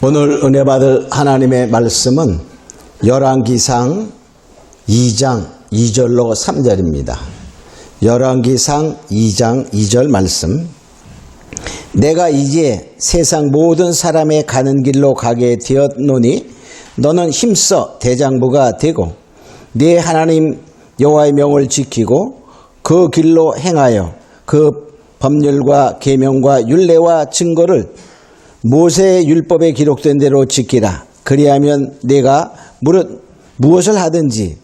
오늘 은혜 받을 하나님의 말씀은 열왕기상 2장 2절로 3절입니다. 열왕기상 2장 2절 말씀. 내가 이제 세상 모든 사람의 가는 길로 가게 되었노니 너는 힘써 대장부가 되고 네 하나님 여호와의 명을 지키고 그 길로 행하여 그 법률과 계명과 율례와 증거를 모세의 율법에 기록된 대로 지키라. 그리하면 내가 무엇을 하든지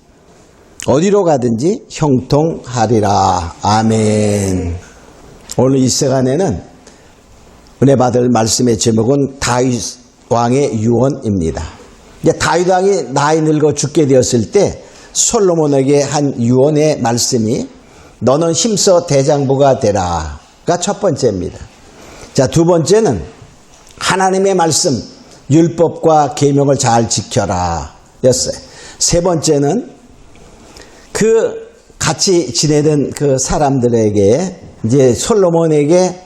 어디로 가든지 형통하리라. 아멘. 오늘 이 시간에는 은혜 받을 말씀의 제목은 다윗 왕의 유언입니다. 다윗 왕이 나이 늙어 죽게 되었을 때 솔로몬에게 한 유언의 말씀이 너는 힘써 대장부가 되라가 첫 번째입니다. 자, 두 번째는 하나님의 말씀, 율법과 계명을 잘 지켜라 였어요. 세 번째는 그 같이 지내던 그 사람들에게 이제 솔로몬에게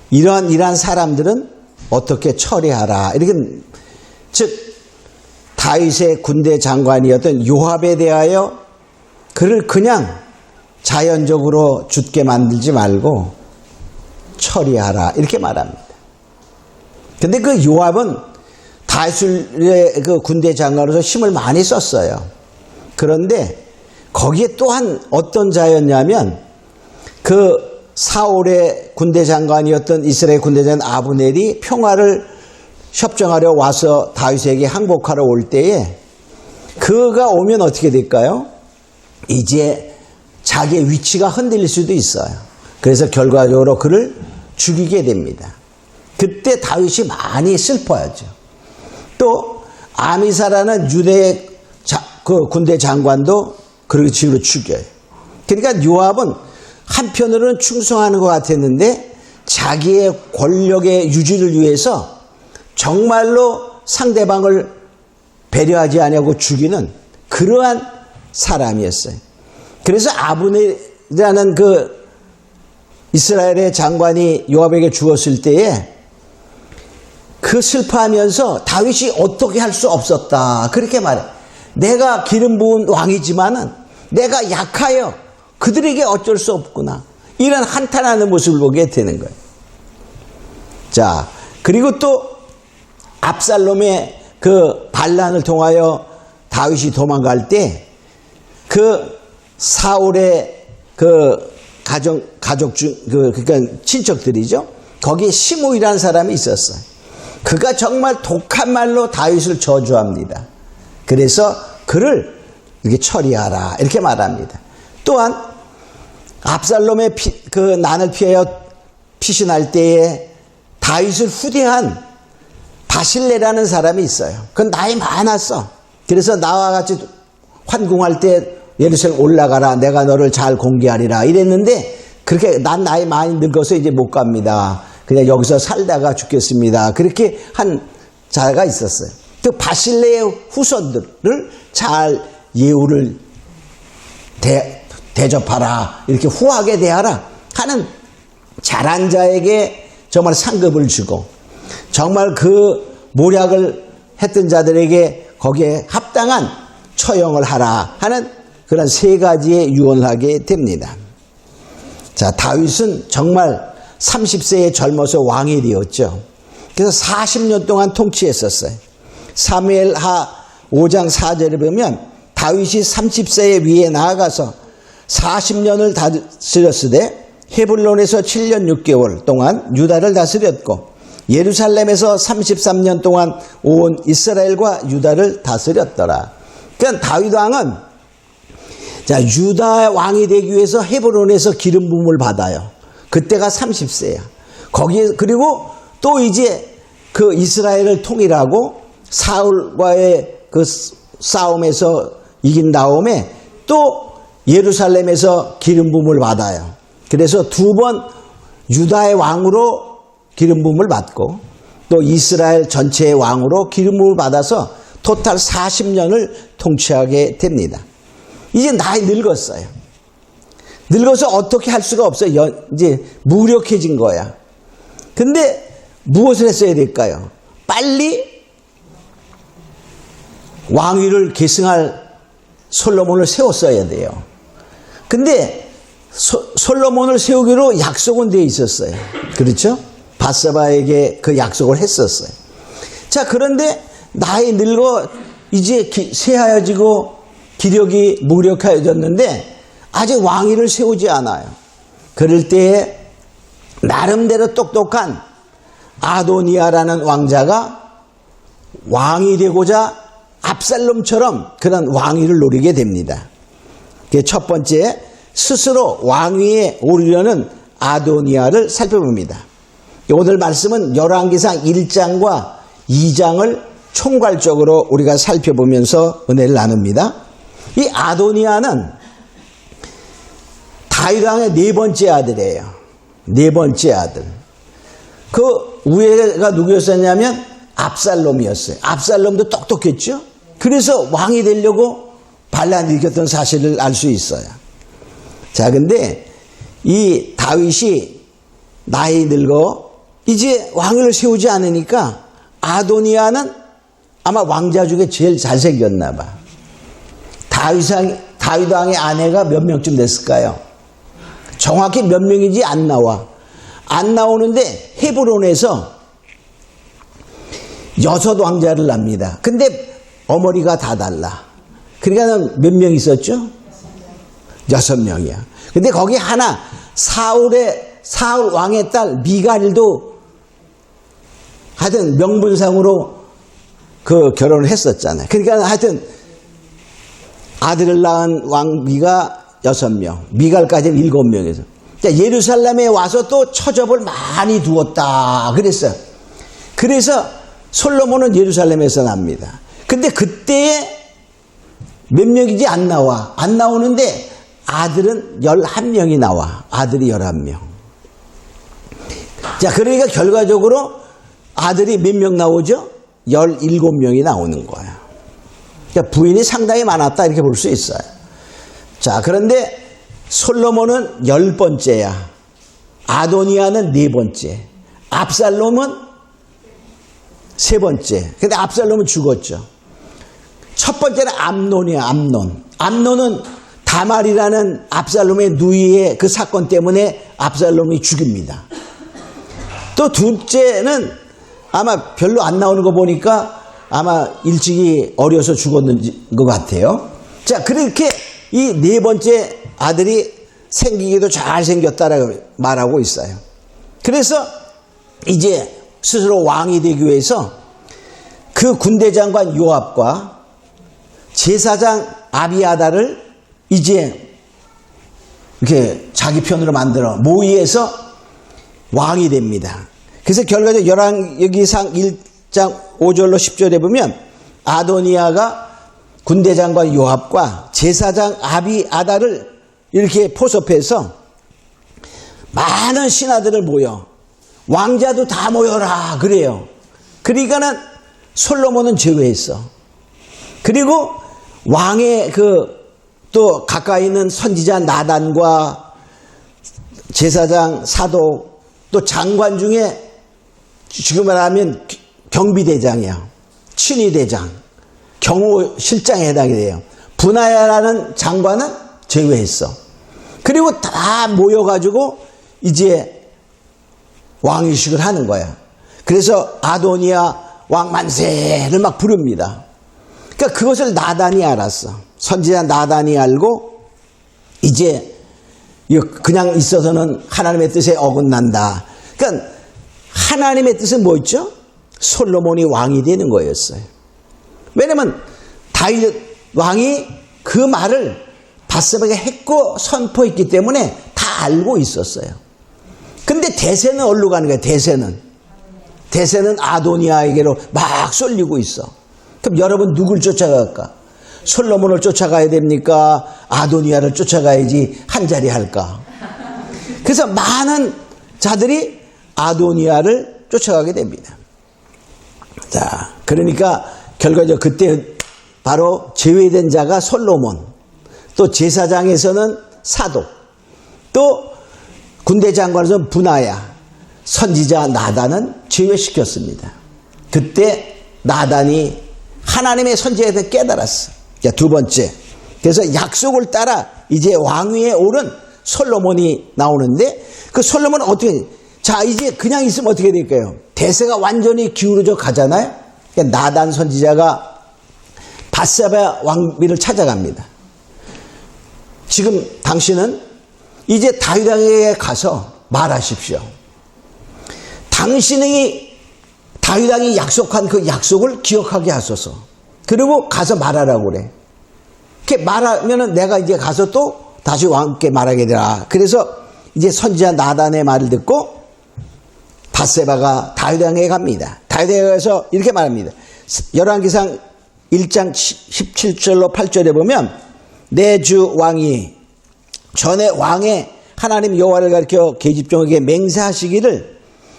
이러한 사람들은 어떻게 처리하라. 이렇게 즉 다윗의 군대 장관이었던 요압에 대하여 그를 그냥 자연적으로 죽게 만들지 말고 처리하라 이렇게 말합니다. 근데 그 요압은 다윗의 그 군대 장관으로서 힘을 많이 썼어요. 그런데 거기에 또한 어떤 자였냐면 그 사울의 군대 장관이었던 이스라엘 군대 장관 아브넬이 평화를 협정하려 와서 다윗에게 항복하러 올 때에 그가 오면 어떻게 될까요? 이제 자기의 위치가 흔들릴 수도 있어요. 그래서 결과적으로 그를 죽이게 됩니다. 그때 다윗이 많이 슬퍼하죠. 또 아미사라는 유대의 그 군대 장관도 그런 식으로 죽여요. 그러니까 요압은 한편으로는 충성하는 것 같았는데 자기의 권력의 유지를 위해서 정말로 상대방을 배려하지 않냐고 죽이는 그러한 사람이었어요. 그래서 아브넬이라는 그 이스라엘의 장관이 요압에게 죽었을 때에 그 슬퍼하면서 다윗이 어떻게 할 수 없었다. 그렇게 말해. 내가 기름 부은 왕이지만은 내가 약하여 그들에게 어쩔 수 없구나. 이런 한탄하는 모습을 보게 되는 거예요. 자, 그리고 또 압살롬의 그 반란을 통하여 다윗이 도망갈 때 그 사울의 그 가족 중 그러니까 친척들이죠. 거기에 시므이라는 사람이 있었어요. 그가 정말 독한 말로 다윗을 저주합니다. 그래서 그를 이렇게 처리하라 이렇게 말합니다. 또한 압살롬의 그 난을 피하여 피신할 때에 다윗을 후대한 바실레라는 사람이 있어요. 그건 나이 많았어. 그래서 나와 같이 환궁할 때 예루살렘 올라가라. 내가 너를 잘 공개하리라 이랬는데 그렇게 난 나이 많이 늙어서 이제 못 갑니다. 그냥 여기서 살다가 죽겠습니다. 그렇게 한 자가 있었어요. 또 바실레의 후손들을 잘 예우를 대접하라. 이렇게 후하게 대하라 하는 잘한 자에게 정말 상급을 주고 정말 그 모략을 했던 자들에게 거기에 합당한 처형을 하라 하는 그런 세 가지의 유언을 하게 됩니다. 자, 다윗은 정말 30세에 젊어서 왕이 되었죠. 그래서 40년 동안 통치했었어요. 사무엘하 5장 4절에 보면 다윗이 30세에 위에 나아가서 40년을 다스렸으되 헤블론에서 7년 6개월 동안 유다를 다스렸고 예루살렘에서 33년 동안 온 이스라엘과 유다를 다스렸더라. 그러니까 다윗 왕은 자, 유다 왕이 되기 위해서 헤브론에서 기름 부음을 받아요. 그때가 30세야. 거기에 그리고 또 이제 그 이스라엘을 통일하고 사울과의 그 싸움에서 이긴 다음에 또 예루살렘에서 기름 부음을 받아요. 그래서 두 번 유다의 왕으로 기름 부음을 받고 또 이스라엘 전체의 왕으로 기름 부음을 받아서 토탈 40년을 통치하게 됩니다. 이제 나이 늙었어요. 늙어서 어떻게 할 수가 없어요. 이제 무력해진 거야. 근데 무엇을 했어야 될까요? 빨리 왕위를 계승할 솔로몬을 세웠어야 돼요. 근데 솔로몬을 세우기로 약속은 되어 있었어요. 그렇죠? 밧세바에게 그 약속을 했었어요. 자, 그런데 나이 늙어 이제 쇠하여지고 기력이 무력하여졌는데 아직 왕위를 세우지 않아요. 그럴 때에 나름대로 똑똑한 아도니아라는 왕자가 왕이 되고자 압살롬처럼 그런 왕위를 노리게 됩니다. 첫 번째, 스스로 왕위에 오르려는 아도니아를 살펴봅니다. 오늘 말씀은 열왕기상 1장과 2장을 총괄적으로 우리가 살펴보면서 은혜를 나눕니다. 이 아도니아는 다윗 왕의 네 번째 아들이에요. 네 번째 아들. 그 우애가 누구였었냐면 압살롬이었어요. 압살롬도 똑똑했죠. 그래서 왕이 되려고 반란 일으켰던 사실을 알 수 있어요. 자, 근데 이 다윗이 나이 늙어 이제 왕을 세우지 않으니까 아도니아는 아마 왕자 중에 제일 잘생겼나 봐. 다윗 왕의 아내가 몇 명쯤 됐을까요? 정확히 몇 명인지 안 나와. 안 나오는데 헤브론에서 6 왕자를 낳습니다. 근데 어머니가 다 달라. 그러니까 몇 명 있었죠? 6명이야. 근데 거기 하나 사울 왕의 딸 미갈도 하여튼 명분상으로 그 결혼을 했었잖아요. 그러니까 하여튼 아들을 낳은 왕비가 6명, 미갈까지는 7명에서. 예루살렘에 와서 또 처접을 많이 두었다 그랬어요. 그래서 솔로몬은 예루살렘에서 납니다. 근데 그때에 몇 명이지 안 나와. 안 나오는데 아들은 11명이 나와. 아들이 11명. 자, 그러니까 결과적으로 아들이 몇 명 나오죠? 17명이 나오는 거예요. 그러니까 부인이 상당히 많았다 이렇게 볼 수 있어요. 자, 그런데 솔로몬은 10번째야. 아도니아는 4번째. 압살롬은 3번째. 근데 압살롬은 죽었죠. 첫 번째는 암논이야, 암논. 암논은 다말이라는 압살롬의 누이의 그 사건 때문에 압살롬이 죽입니다. 또 둘째는 아마 별로 안 나오는 거 보니까 아마 일찍이 어려서 죽었는 것 같아요. 자, 그렇게 이 4번째 아들이 생기기도 잘생겼다라고 말하고 있어요. 그래서 이제 스스로 왕이 되기 위해서 그 군대 장관 요압과 제사장 아비아다를 이제 이렇게 자기 편으로 만들어 모의해서 왕이 됩니다. 그래서 결과적으로 열왕기상 1장 5절로 10절에 보면 아도니아가 군대 장관 요압과 제사장 아비아다를 이렇게 포섭해서 많은 신하들을 모여 왕자도 다 모여라 그래요. 그러니까는 솔로몬은 제외했어. 그리고 왕의 또 가까이 있는 선지자 나단과 제사장 사독 또 장관 중에 지금 말하면 경비대장이야. 친위대장, 경호실장에 해당이 돼요. 분하야라는 장관은 제외했어. 그리고 다 모여가지고 이제 왕의식을 하는 거야. 그래서 아도니아 왕 만세를 막 부릅니다. 그러니까 그것을 나단이 알았어. 선지자 나단이 알고 이제 그냥 있어서는 하나님의 뜻에 어긋난다. 그러니까 하나님의 뜻은 뭐였죠? 솔로몬이 왕이 되는 거였어요. 왜냐면 다윗 왕이 그 말을 밧세바에게 했고 선포했기 때문에 다 알고 있었어요. 근데 대세는 어디로 가는 거예요? 대세는 아도니아에게로 막 쏠리고 있어. 그럼 여러분 누굴 쫓아갈까? 솔로몬을 쫓아가야 됩니까? 아도니아를 쫓아가야지 한 자리 할까? 그래서 많은 자들이 아도니아를 쫓아가게 됩니다. 자, 그러니까 결과적으로 그때 바로 제외된 자가 솔로몬, 또 제사장에서는 사독, 또 군대 장관에서는 분하야, 선지자 나단은 제외시켰습니다. 그때 나단이 하나님의 선지자한테 깨달았어. 자, 두 번째. 그래서 약속을 따라 이제 왕위에 오른 솔로몬이 나오는데 그 솔로몬은 어떻게, 자, 이제 그냥 있으면 어떻게 될까요? 대세가 완전히 기울어져 가잖아요. 그러니까 나단 선지자가 밧세바 왕비를 찾아갑니다. 지금 당신은 이제 다윗에게 가서 말하십시오. 당신이 다윗 왕이 약속한 그 약속을 기억하게 하소서. 그리고 가서 말하라고 그래. 그렇게 말하면은 내가 이제 가서 또 다시 왕께 말하게 되라. 그래서 이제 선지자 나단의 말을 듣고 밧세바가 다윗 왕에게 갑니다. 다윗에게 가서 이렇게 말합니다. 열왕기상 1장 17절로 8절에 보면 내 주 왕이 전에 왕의 하나님 여호와를 가리켜 계집종에게 맹세하시기를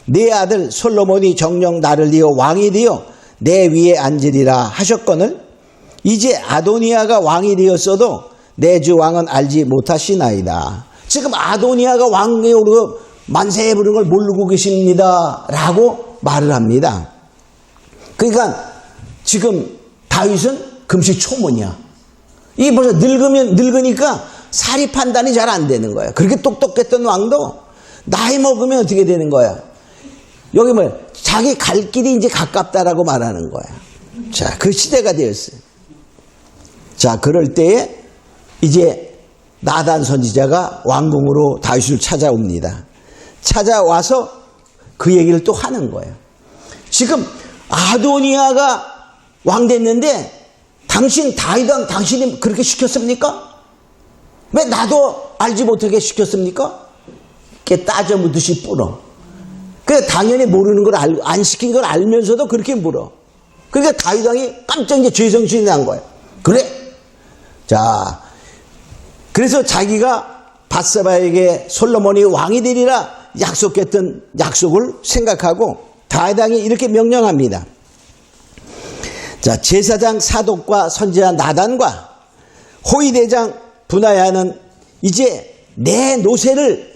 내 아들 솔로몬이 정녕 나를 이어 왕이 되어 내 위에 앉으리라 하셨거늘 이제 아도니아가 왕이 되었어도 내 주 왕은 알지 못하시나이다. 지금 아도니아가 왕에 오르고 만세 부르는 걸 모르고 계십니다 라고 말을 합니다. 그러니까 지금 다윗은 금시초문이야. 이게 벌써 늙으니까 사리 판단이 잘 안 되는 거야. 그렇게 똑똑했던 왕도 나이 먹으면 어떻게 되는 거야? 여기 뭐 자기 갈 길이 이제 가깝다라고 말하는 거야. 자, 그 시대가 되었어요. 자, 그럴 때에 이제 나단 선지자가 왕궁으로 다윗을 찾아옵니다. 찾아와서 그 얘기를 또 하는 거예요. 지금 아도니아가 왕 됐는데 당신 다윗 왕 당신이 그렇게 시켰습니까? 왜 나도 알지 못하게 시켰습니까? 이렇게 따져 묻듯이 물어. 그래 당연히 모르는 걸 알고 안 시킨 걸 알면서도 그렇게 물어. 그러니까 다윗 왕이 깜짝 이제 죄성심이 난 거예요. 그래? 자, 그래서 자기가 밧세바에게 솔로몬이 왕이 되리라 약속했던 약속을 생각하고 다윗 왕이 이렇게 명령합니다. 자, 제사장 사독과 선지자 나단과 호위대장 분하야는 이제 내 노새를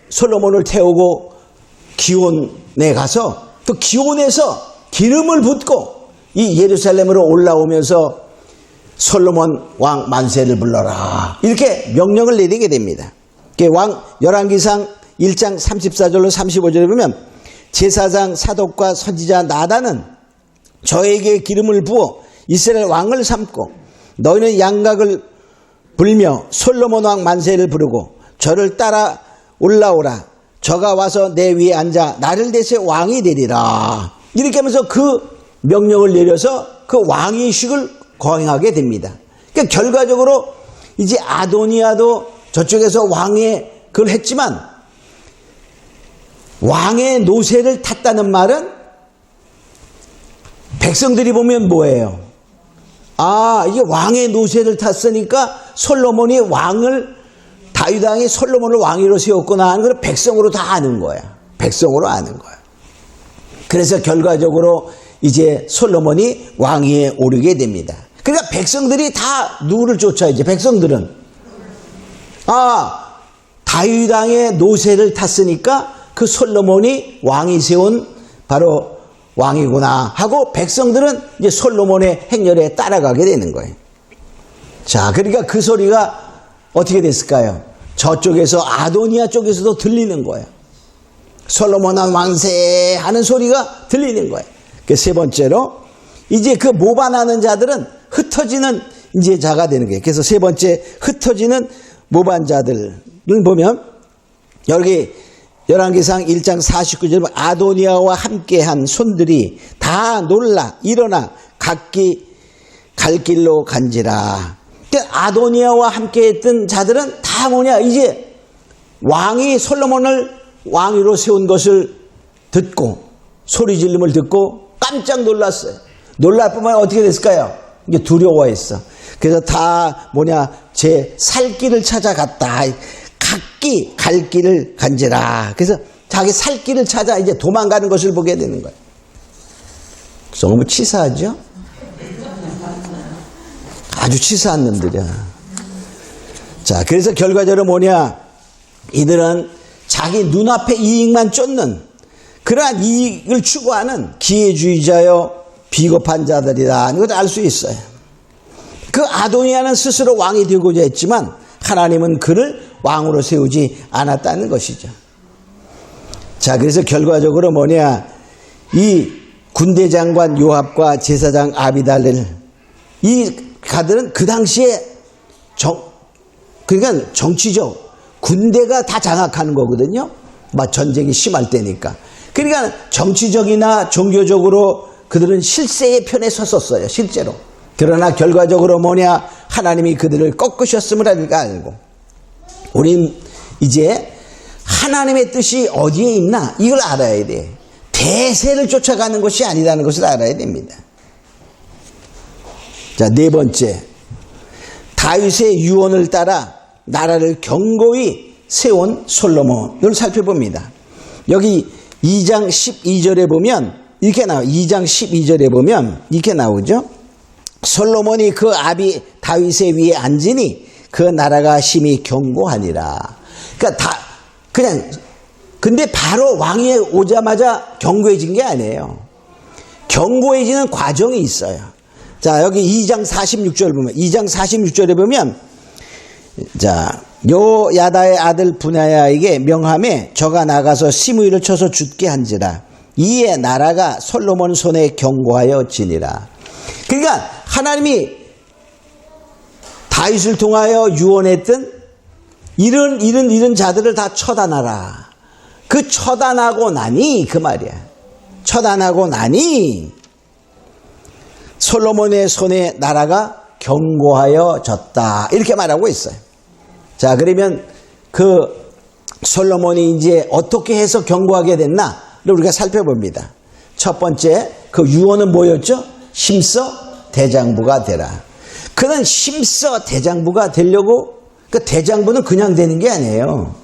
솔로몬을 태우고 기온에 가서 또 기온에서 기름을 붓고 이 예루살렘으로 올라오면서 솔로몬 왕 만세를 불러라 이렇게 명령을 내리게 됩니다. 왕 열왕기상 1장 34절로 35절에 보면 제사장 사독과 선지자 나단은 저에게 기름을 부어 이스라엘 왕을 삼고 너희는 양각을 불며 솔로몬 왕 만세를 부르고 저를 따라 올라오라. 저가 와서 내 위에 앉아 나를 대신 왕이 되리라. 이렇게 하면서 그 명령을 내려서 그 왕의식을 거행하게 됩니다. 그러니까 결과적으로 이제 아도니아도 저쪽에서 왕의 그걸 했지만 왕의 노새를 탔다는 말은 백성들이 보면 뭐예요? 아, 이게 왕의 노새를 탔으니까 솔로몬이 왕을 다윗 왕이 솔로몬을 왕위로 세웠구나 하는 걸 백성으로 다 아는 거야. 백성으로 아는 거야. 그래서 결과적으로 이제 솔로몬이 왕위에 오르게 됩니다. 그러니까 백성들이 다 누구를 쫓아야지? 백성들은 다윗 왕의 노새를 탔으니까 그 솔로몬이 왕이 세운 바로 왕이구나 하고 백성들은 이제 솔로몬의 행렬에 따라가게 되는 거예요. 자, 그러니까 그 소리가 어떻게 됐을까요? 저쪽에서 아도니아 쪽에서도 들리는 거예요. 솔로몬 왕세 하는 소리가 들리는 거예요. 세 번째로 이제 그 모반하는 자들은 흩어지는 이제 자가 되는 거예요. 그래서 세 번째 흩어지는 모반자들을 보면 여기 열왕기상 1장 49절 아도니아와 함께한 손들이 다 놀라 일어나 각기 갈 길로 간지라. 그러니까 아도니아와 함께했던 자들은 다 뭐냐, 이제 왕이 솔로몬을 왕위로 세운 것을 듣고 소리 지름을 듣고 깜짝 놀랐어요. 놀랄 뿐만 아니라 어떻게 됐을까요? 이게 두려워했어. 그래서 다 뭐냐, 제 살 길을 찾아갔다. 각기 갈 길을 간지라. 그래서 자기 살 길을 찾아 이제 도망가는 것을 보게 되는 거예요. 너무 치사하죠? 아주 치사한 놈들이야. 자, 그래서 결과적으로 뭐냐, 이들은 자기 눈앞에 이익만 쫓는 그러한 이익을 추구하는 기회주의자요 비겁한 자들이다. 이것도 알 수 있어요. 그 아도니아는 스스로 왕이 되고자 했지만 하나님은 그를 왕으로 세우지 않았다는 것이죠. 자, 그래서 결과적으로 뭐냐, 이 군대 장관 요압과 제사장 아비달을, 이 가들은 그 당시에 그러니까 정치적 군대가 다 장악하는 거거든요. 막 전쟁이 심할 때니까. 그러니까 정치적이나 종교적으로 그들은 실세의 편에 섰었어요, 실제로. 그러나 결과적으로 뭐냐, 하나님이 그들을 꺾으셨음을 알고, 우린 이제 하나님의 뜻이 어디에 있나 이걸 알아야 돼. 대세를 쫓아가는 것이 아니라는 것을 알아야 됩니다. 자, 네 번째, 다윗의 유언을 따라 나라를 견고히 세운 솔로몬을 살펴봅니다. 여기 2장 12절에 보면 이렇게 나와요. 2장 12절에 보면 이렇게 나오죠. 솔로몬이 그 아비 다윗의 위에 앉으니 그 나라가 심히 견고하니라. 그러니까 근데 바로 왕위에 오자마자 견고해진 게 아니에요. 견고해지는 과정이 있어요. 자, 여기 2장 46절 보면, 2장 46절에 보면, 자, 요야다의 아들 분야야에게 명함에 저가 나가서 시므이를 쳐서 죽게 한지라. 이에 나라가 솔로몬 손에 견고하여 지니라. 그러니까 하나님이 다윗을 통하여 유언했던 이런 자들을 다 처단하라. 그 처단하고 나니, 그 말이야. 처단하고 나니 솔로몬의 손에 나라가 견고하여졌다. 이렇게 말하고 있어요. 자, 그러면 그 솔로몬이 이제 어떻게 해서 견고하게 됐나를 우리가 살펴봅니다. 첫 번째, 그 유언은 뭐였죠? 심서 대장부가 되라. 그는 심서 대장부가 되려고, 그 대장부는 그냥 되는 게 아니에요.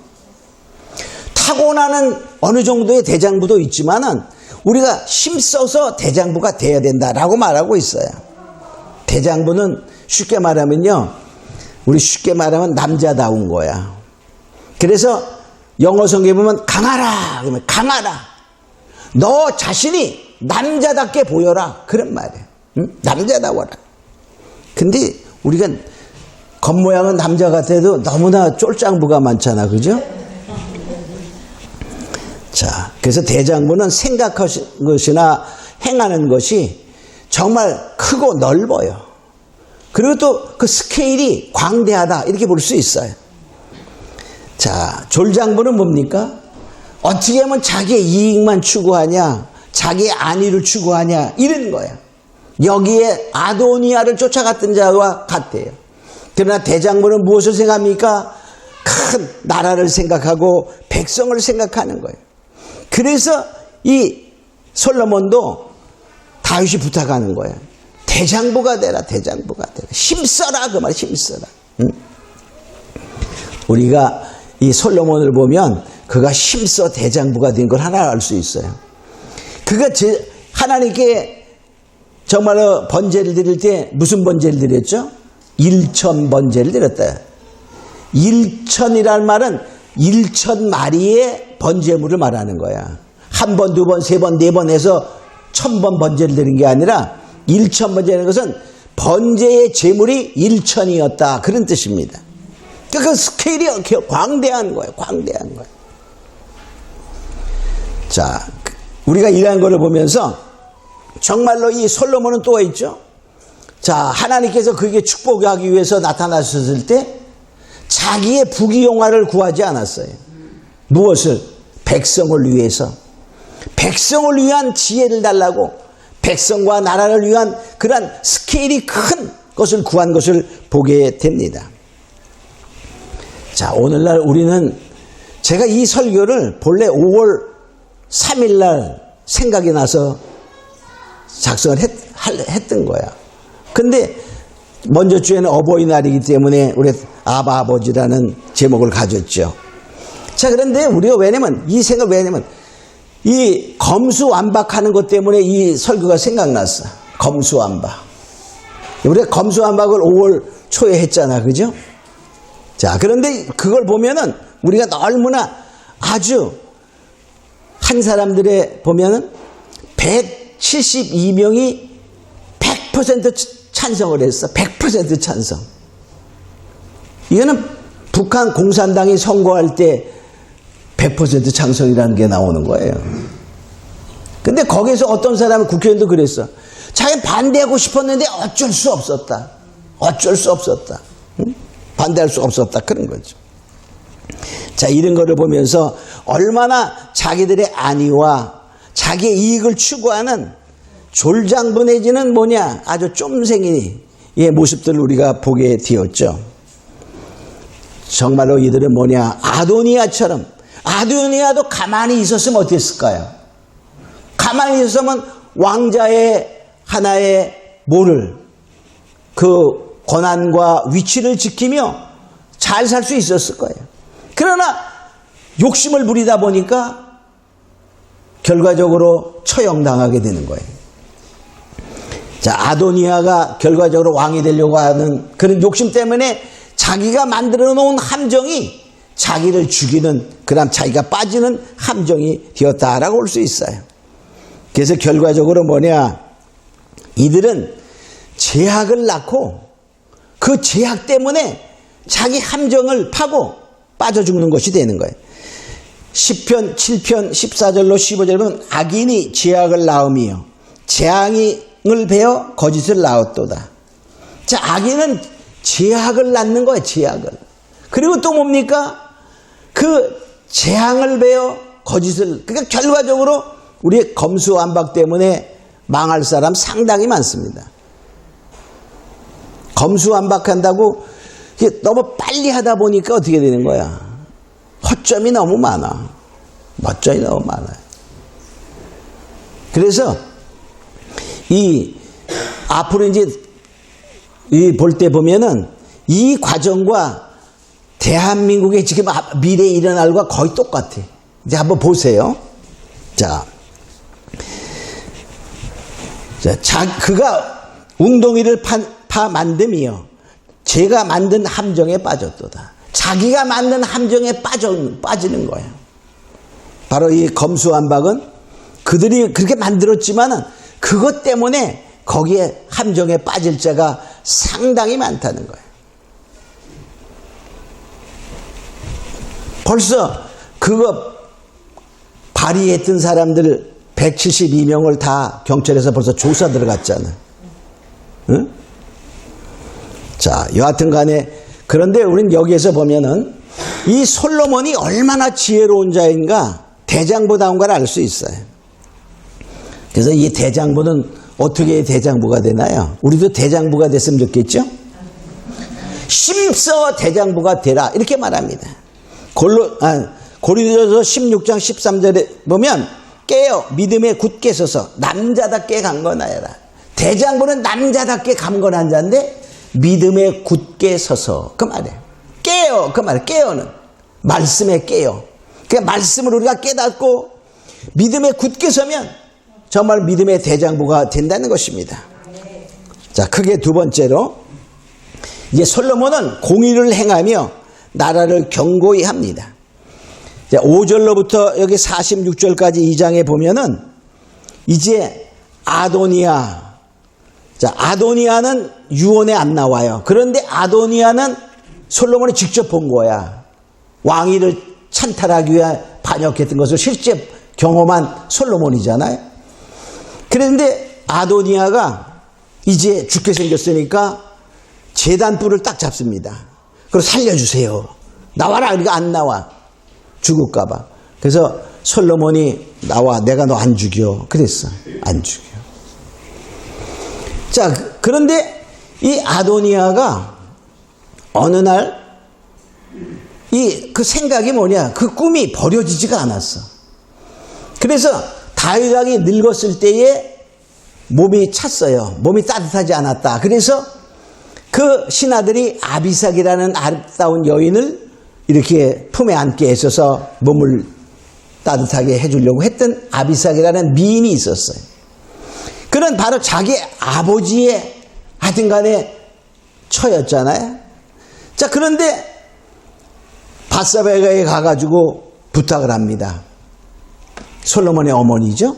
타고나는 어느 정도의 대장부도 있지만은 우리가 힘써서 대장부가 돼야 된다라고 말하고 있어요. 대장부는 쉽게 말하면요, 우리 쉽게 말하면 남자다운 거야. 그래서 영어 성경에 보면 강하라 그러면 강하라, 너 자신이 남자답게 보여라, 그런 말이에요. 응? 남자다워라. 근데 우리가 겉모양은 남자 같아도 너무나 쫄짱부가 많잖아, 그죠? 자, 그래서 대장부는 생각하는 것이나 행하는 것이 정말 크고 넓어요. 그리고 또 그 스케일이 광대하다, 이렇게 볼 수 있어요. 자, 졸장부는 뭡니까? 어떻게 하면 자기의 이익만 추구하냐, 자기의 안위를 추구하냐, 이런 거야. 여기에 아도니아를 쫓아갔던 자와 같아요. 그러나 대장부는 무엇을 생각합니까? 큰 나라를 생각하고 백성을 생각하는 거예요. 그래서 이 솔로몬도 다윗이 부탁하는 거예요. 대장부가 되라, 대장부가 되라. 힘써라, 그 말, 힘써라. 응? 우리가 이 솔로몬을 보면 그가 힘써 대장부가 된 걸 하나 알 수 있어요. 그가 하나님께 정말로 번제를 드릴 때 무슨 번제를 드렸죠? 1천 번제를 드렸다. 1천이란 말은 1,000마리의 번제물을 말하는 거야. 한 번, 두 번, 세 번, 네 번 해서 1,000번 번제를 드린 게 아니라 1,000번제라는 것은 번제의 제물이 1,000이었다, 그런 뜻입니다. 그러니까 그 스케일이 광대한 거예요. 광대한 거예요. 자, 우리가 이러한 거를 보면서 정말로 이 솔로몬은 또 있죠. 자, 하나님께서 그에게 축복하기 위해서 나타나셨을 때 자기의 부귀영화를 구하지 않았어요. 무엇을? 백성을 위해서. 백성을 위한 지혜를 달라고, 백성과 나라를 위한 그러한 스케일이 큰 것을 구한 것을 보게 됩니다. 자, 오늘날 우리는, 제가 이 설교를 본래 5월 3일날 생각이 나서 작성을 했던 거야. 근데 먼저 주에는 어버이날이기 때문에 우리 아바 아버지라는 제목을 가졌죠. 자, 그런데 우리가 왜냐면 이 생각, 왜냐면 이 검수완박하는 것 때문에 이 설교가 생각났어. 검수완박. 우리가 검수완박을 5월 초에 했잖아, 그죠? 자, 그런데 그걸 보면은 우리가 너무나 아주 한 사람들의 보면은 172명이 100% 찬성을 했어. 100% 찬성. 이거는 북한 공산당이 선거할 때 100% 찬성이라는 게 나오는 거예요. 근데 거기서 어떤 사람은 국회의원도 그랬어. 자기는 반대하고 싶었는데 어쩔 수 없었다. 어쩔 수 없었다. 응? 반대할 수 없었다. 그런 거죠. 자, 이런 거를 보면서 얼마나 자기들의 안위와 자기의 이익을 추구하는 졸장부 내지는 뭐냐 아주 쫌생이의 모습들을 우리가 보게 되었죠. 정말로 이들은 뭐냐 아도니아처럼, 아도니아도 가만히 있었으면 어땠을까요? 가만히 있었으면 왕자의 하나의 뭐를 그 권한과 위치를 지키며 잘 살 수 있었을 거예요. 그러나 욕심을 부리다 보니까 결과적으로 처형당하게 되는 거예요. 자, 아도니아가 결과적으로 왕이 되려고 하는 그런 욕심 때문에 자기가 만들어 놓은 함정이 자기를 죽이는, 그다음 자기가 빠지는 함정이 되었다라고 볼 수 있어요. 그래서 결과적으로 뭐냐, 이들은 제약을 낳고 그 제약 때문에 자기 함정을 파고 빠져 죽는 것이 되는 거예요. 10편 7편 14절로 15절 보면 악인이 제약을 낳으며 재앙을 베어 거짓을 낳았도다. 자, 악인은 제약을 낳는 거예요. 제약을. 그리고 또 뭡니까? 그 재앙을 베어 거짓을. 그러니까 결과적으로 우리의 검수완박 때문에 망할 사람 상당히 많습니다. 검수완박한다고 너무 빨리 하다 보니까 어떻게 되는 거야? 허점이 너무 많아. 멋점이 너무 많아요. 그래서 앞으로 이제 볼 때 보면은 이 과정과 대한민국의 지금 미래에 일어날 것과 거의 똑같아. 이제 한번 보세요. 자, 그가 웅덩이를 파 만듦이요 제가 만든 함정에 빠졌도다. 자기가 만든 함정에 빠지는 거예요. 바로 이 검수완박은 그들이 그렇게 만들었지만은 그것 때문에 거기에 함정에 빠질 자가 상당히 많다는 거예요. 벌써 그거 발의했던 사람들 172명을 다 경찰에서 벌써 조사 들어갔잖아. 응? 자, 여하튼 간에 그런데 우리는 여기에서 보면은 이 솔로몬이 얼마나 지혜로운 자인가 대장부다운 걸 알 수 있어요. 그래서 이 대장부는 어떻게 대장부가 되나요? 우리도 대장부가 됐으면 좋겠죠? 심서 대장부가 되라 이렇게 말합니다. 고린도전서 16장 13절에 보면 깨어 믿음에 굳게 서서 남자답게 강건하여라. 대장부는 남자답게 강건한 자인데 믿음에 굳게 서서 그 말이에요. 깨어 그 말이에요. 깨어는 말씀에 깨어. 그 말씀을 우리가 깨닫고 믿음에 굳게 서면 정말 믿음의 대장부가 된다는 것입니다. 자, 크게 두 번째로 이제 솔로몬은 공의를 행하며 나라를 견고히 합니다. 5절로부터 여기 46절까지 이 장에 보면은 이제 아도니아. 자, 아도니아는 유언에 안 나와요. 그런데 아도니아는 솔로몬이 직접 본 거야. 왕위를 찬탈하기 위해 반역했던 것을 실제 경험한 솔로몬이잖아요. 그런데 아도니아가 이제 죽게 생겼으니까 제단불을 딱 잡습니다. 그리고 살려주세요. 나와라. 그러니까 안 나와. 죽을까봐. 그래서 솔로몬이 나와. 내가 너 안 죽여. 그랬어. 안 죽여. 자, 그런데 이 아도니아가 어느 날 그 생각이 뭐냐? 그 꿈이 버려지지가 않았어. 그래서 다윗 왕이 늙었을 때에 몸이 찼어요. 몸이 따뜻하지 않았다. 그래서 그 신하들이 아비삭이라는 아름다운 여인을 이렇게 품에 안게 해서서 몸을 따뜻하게 해주려고 했던 아비삭이라는 미인이 있었어요. 그는 바로 자기 아버지의 하여튼 간에 처였잖아요. 자, 그런데 바세바에 가가지고 부탁을 합니다. 솔로몬의 어머니죠.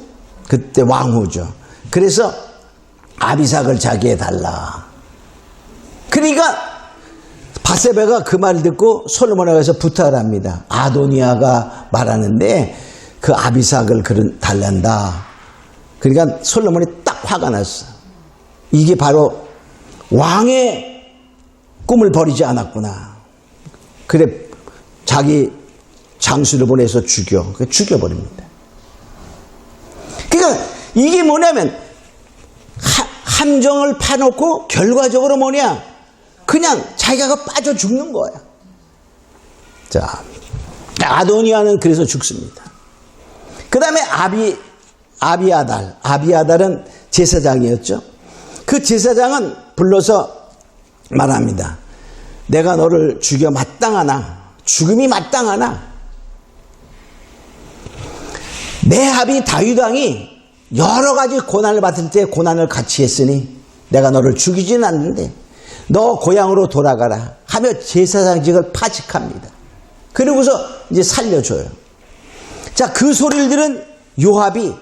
그때 왕후죠. 그래서 아비삭을 자기에 달라. 그러니까 바세바가 그 말 듣고 솔로몬에 가서 부탁을 합니다. 아도니아가 말하는데 그 아비삭을 달란다. 그러니까 솔로몬이 딱 화가 났어. 이게 바로 왕의 꿈을 버리지 않았구나. 그래 자기 장수를 보내서 죽여버립니다. 그러니까 이게 뭐냐면 함정을 파놓고 결과적으로 뭐냐, 그냥 자기가 빠져 죽는 거야. 자, 아도니아는 그래서 죽습니다. 그 다음에 아비아달은 제사장이었죠. 그 제사장은 불러서 말합니다. 내가 너를 죽여 마땅하나, 죽음이 마땅하나, 내합이 다윗 왕이 여러 가지 고난을 받을 때 고난을 같이 했으니 내가 너를 죽이지는 않는데 너 고향으로 돌아가라 하며 제사장직을 파직합니다. 그러고서 이제 살려줘요. 자, 그 소리를 들은 요압이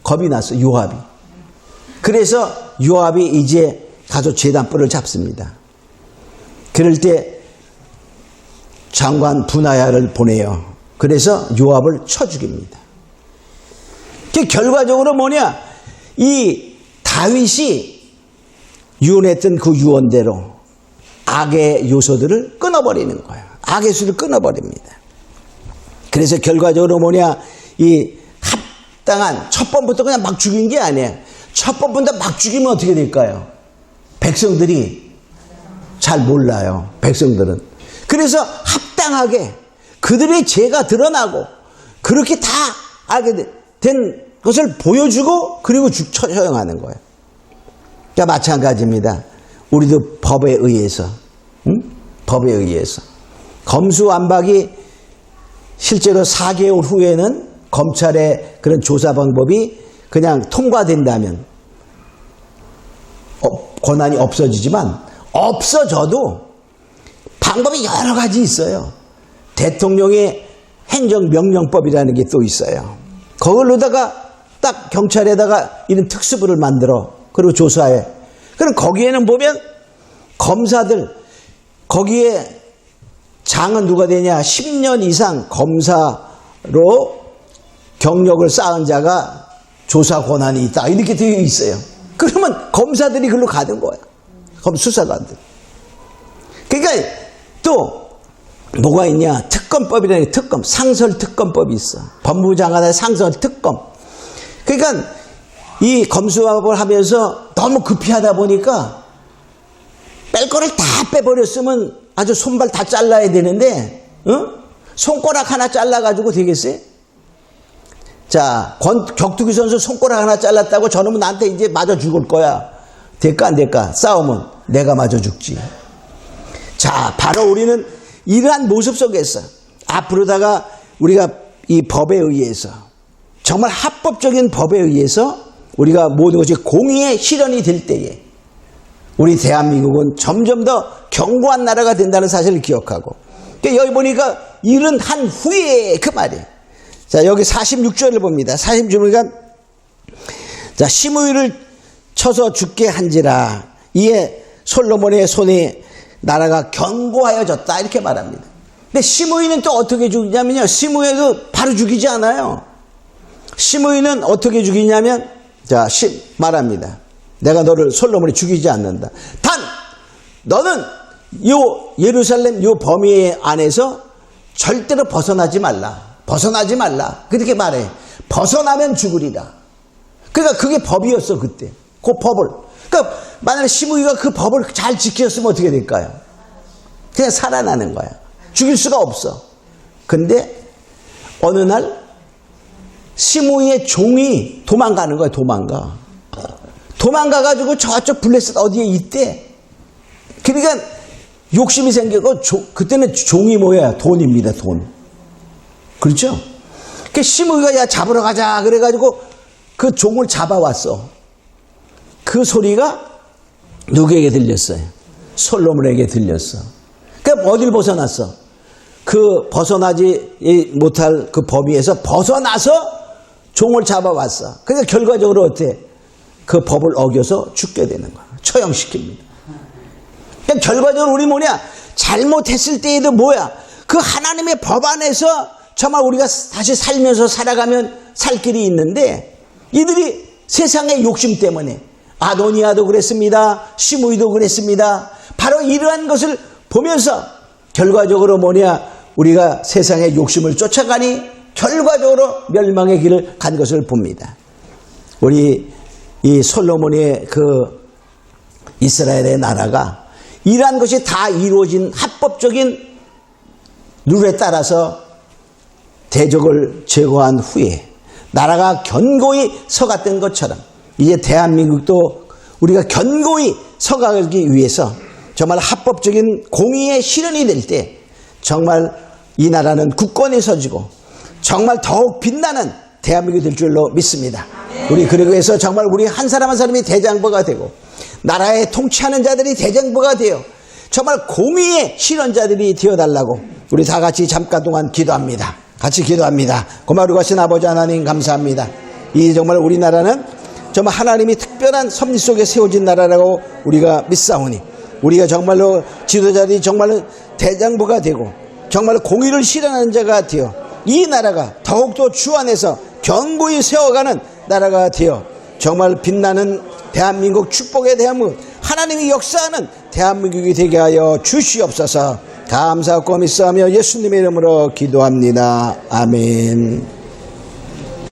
겁이 났어. 요압이. 그래서 요압이 이제 가서 제단불을 잡습니다. 그럴 때 장관 분하야를 보내요. 그래서 요압을 쳐 죽입니다. 결과적으로 뭐냐, 이 다윗이 유언했던 그 유언대로 악의 요소들을 끊어버리는 거예요. 악의 수를 끊어버립니다. 그래서 결과적으로 뭐냐, 이 합당한, 첫 번부터 그냥 막 죽인 게 아니에요. 첫 번부터 막 죽이면 어떻게 될까요? 백성들이 잘 몰라요. 백성들은. 그래서 합당하게 그들의 죄가 드러나고 그렇게 다 알게 된 것을 보여주고 그리고 처형하는 거예요. 그러니까 마찬가지입니다. 우리도 법에 의해서, 법에 의해서 검수완박이 실제로 4개월 후에는 검찰의 그런 조사 방법이 그냥 통과된다면 권한이 없어지지만, 없어져도 방법이 여러 가지 있어요. 대통령의 행정명령법이라는 게 또 있어요. 그걸로다가 딱 경찰에다가 이런 특수부를 만들어. 그리고 조사해. 그럼 거기에는 보면 검사들, 거기에 장은 누가 되냐? 10년 이상 검사로 경력을 쌓은 자가 조사 권한이 있다. 이렇게 되어 있어요. 그러면 검사들이 글로 가는 거야. 수사관들. 그러니까 또 뭐가 있냐? 특검법이라는 게 특검, 상설특검법이 있어. 법무부 장관의 상설특검. 그러니까 이 검수완박을 하면서 너무 급히 하다 보니까 뺄 거를 다 빼버렸으면 아주 손발 다 잘라야 되는데, 손가락 하나 잘라가지고 되겠어요? 자, 격투기 선수 손가락 하나 잘랐다고 저놈은 나한테 이제 맞아 죽을 거야. 될까 안 될까? 싸우면 내가 맞아 죽지. 자, 바로 우리는 이러한 모습 속에서 앞으로다가 우리가 이 법에 의해서, 정말 합법적인 법에 의해서 우리가 모든 것이 공의의 실현이 될 때에 우리 대한민국은 점점 더 견고한 나라가 된다는 사실을 기억하고, 여기 보니까 일은 한 후에 그 말이에요. 자, 여기 46절을 봅니다. 46절이니까, 자, 시므이를 쳐서 죽게 한지라 이에 솔로몬의 손에 나라가 견고하여졌다, 이렇게 말합니다. 근데 시므이는 또 어떻게 죽이냐면요, 시므이도 바로 죽이지 않아요. 시므이는 어떻게 죽이냐면, 자, 말합니다. 내가 너를 솔로몬이 죽이지 않는다. 단 너는 요 예루살렘 요 범위 안에서 절대로 벗어나지 말라. 벗어나지 말라. 그렇게 말해. 벗어나면 죽으리라. 그러니까 그게 법이었어, 그때. 그 법을. 그러니까 만약에 시므이가 그 법을 잘 지켰으면 어떻게 될까요? 그냥 살아나는 거야. 죽일 수가 없어. 근데 어느 날 시므이의 종이 도망가는 거야. 도망가가지고 저쪽 블레셋 어디에 있대. 그러니까 욕심이 생기고, 그때는 종이 뭐야? 돈입니다, 돈. 그렇죠? 그 시므이가 야 잡으러 가자 그래가지고 그 종을 잡아왔어. 그 소리가 누구에게 들렸어요? 솔로몬에게 들렸어. 그러니까 어딜 벗어났어? 그 벗어나지 못할 그 범위에서 벗어나서 종을 잡아왔어. 그러니까 결과적으로 어때? 그 법을 어겨서 죽게 되는 거야. 처형시킵니다. 그러니까 결과적으로 우리 뭐냐? 잘못했을 때에도 뭐야? 그 하나님의 법 안에서 정말 우리가 다시 살면서 살아가면 살 길이 있는데 이들이 세상의 욕심 때문에 아도니아도 그랬습니다. 시므이도 그랬습니다. 바로 이러한 것을 보면서 결과적으로 뭐냐? 우리가 세상의 욕심을 쫓아가니 결과적으로 멸망의 길을 간 것을 봅니다. 우리 이 솔로몬의 그 이스라엘의 나라가 이러한 것이 다 이루어진 합법적인 룰에 따라서 대적을 제거한 후에 나라가 견고히 서갔던 것처럼 이제 대한민국도 우리가 견고히 서가기 위해서 정말 합법적인 공의의 실현이 될 때 정말 이 나라는 굳건히 서지고 정말 더욱 빛나는 대한민국이 될 줄로 믿습니다. 우리 그리고 해서 정말 우리 한 사람 한 사람이 대장부가 되고 나라에 통치하는 자들이 대장부가 되어 정말 공의의 실현자들이 되어달라고 우리 다 같이 잠깐 동안 기도합니다. 같이 기도합니다. 고마우리 가신 아버지 하나님 감사합니다. 이 정말 우리나라는 정말 하나님이 특별한 섭리 속에 세워진 나라라고 우리가 믿사오니 우리가 정말로 지도자들이 정말로 대장부가 되고 정말로 공의를 실현하는 자가 되어 이 나라가 더욱더 주 안에서 견고히 세워가는 나라가 되어 정말 빛나는 대한민국 축복의 대한민국 하나님이 역사하는 대한민국이 되게 하여 주시옵소서. 감사하고 믿사오며 예수님의 이름으로 기도합니다. 아멘.